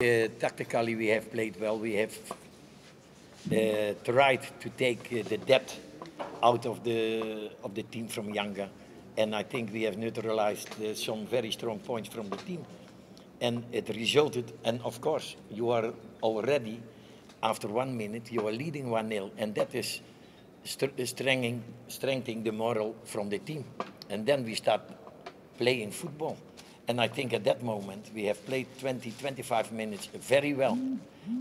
Tactically, we have played well. We have tried to take the depth out of the team from Yanga, and I think we have neutralized some very strong points from the team, and it resulted. And of course, you are already after 1 minute you are leading 1-0, and that is strengthening the moral from the team, and then we start playing football. And I think at that moment we have played 20-25 minutes very well.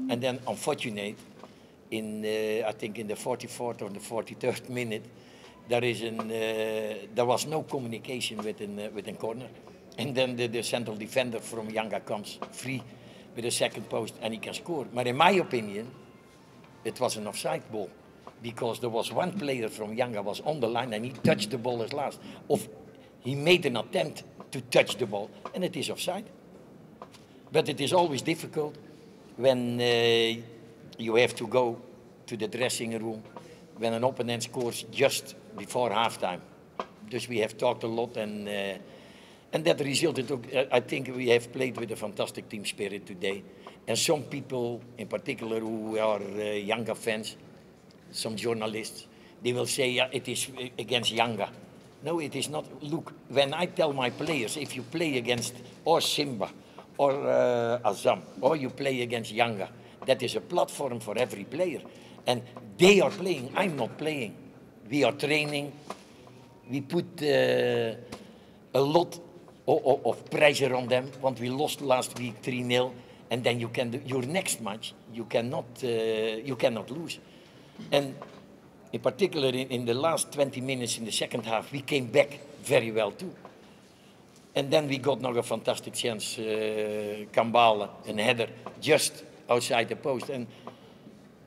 And then unfortunately, I think in the 44th or the 43rd minute, there was no communication within corner. And then the central defender from Yanga comes free with a second post and he can score. But in my opinion, it was an offside ball, because there was one player from Yanga was on the line and he touched the ball as last. He made an attempt to touch the ball, and it is offside. But it is always difficult when you have to go to the dressing room when an opponent scores just before halftime. Thus we have talked a lot, and that resulted. I think we have played with a fantastic team spirit today, and some people, in particular, who are Yanga fans, some journalists, they will say, yeah, it is against Yanga. No, it is not. Look, when I tell my players, if you play against or Simba or Azam, or you play against Yanga, that is a platform for every player. And they are playing, I'm not playing. We are training. We put a lot of pressure on them, want we lost last week 3-0, and then you can do your next match, you cannot lose. And in particular, in the last 20 minutes in the second half, we came back very well too. And then we got nog a fantastic chance, Kambala, and header, just outside the post. And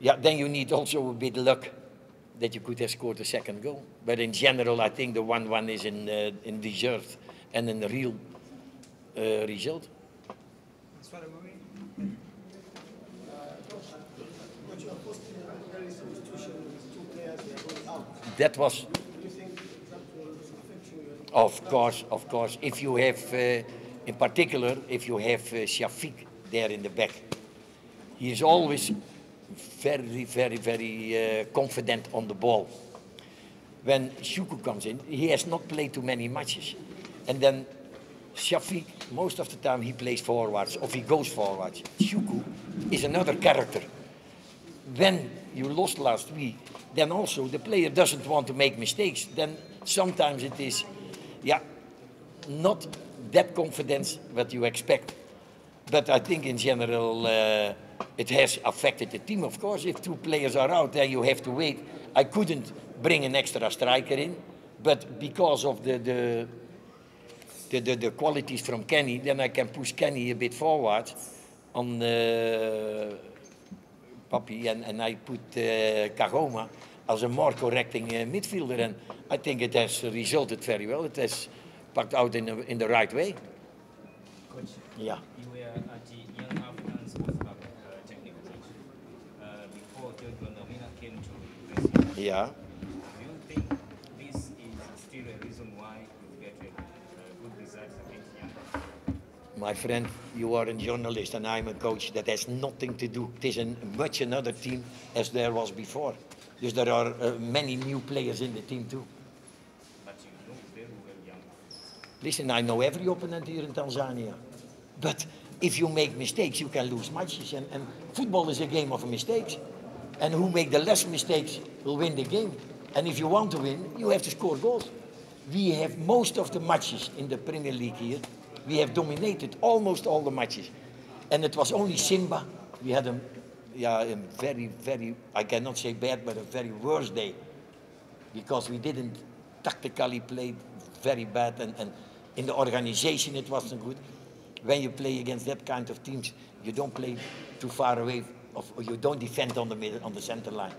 yeah, then you need also a bit luck that you could have scored a second goal. But in general, I think the 1-1 is in deserved and in the real result. That was, of course. If you have, in particular, if you have Shafiq there in the back, he is always very confident on the ball. When Shuku comes in, he has not played too many matches, and then Shafiq, most of the time he plays forwards, or he goes forwards. Shuku is another character. When you lost last week, then also the player doesn't want to make mistakes. Then sometimes it is, yeah, not that confidence that you expect. But I think in general it has affected the team. Of course, if two players are out, then you have to wait. I couldn't bring an extra striker in, but because of the qualities from Kenny, then I can push Kenny a bit forward on Papi, and I put Kagoma as a more correcting midfielder, and I think it has resulted very well. It has packed out in the right way. Coach, yeah. You were at the Young African Sports Club technical team before Jojo Nomina came to replace you. Yeah. Do you think this is still a reason why you get good results against Yanga? My friend, you are a journalist and I'm a coach. That has nothing to do. It is much another team as there was before. Because there are many new players in the team too. But you know very well Yanga. Listen, I know every opponent here in Tanzania. But if you make mistakes, you can lose matches. And football is a game of mistakes. And who make the less mistakes will win the game. And if you want to win, you have to score goals. We have most of the matches in the Premier League here. We have dominated almost all the matches. And it was only Simba. We had a very, I cannot say bad, but a very worse day. Because we didn't tactically play very bad, and in the organization it wasn't good. When you play against that kind of teams, you don't play too far away, or you don't defend on the middle, on the center line.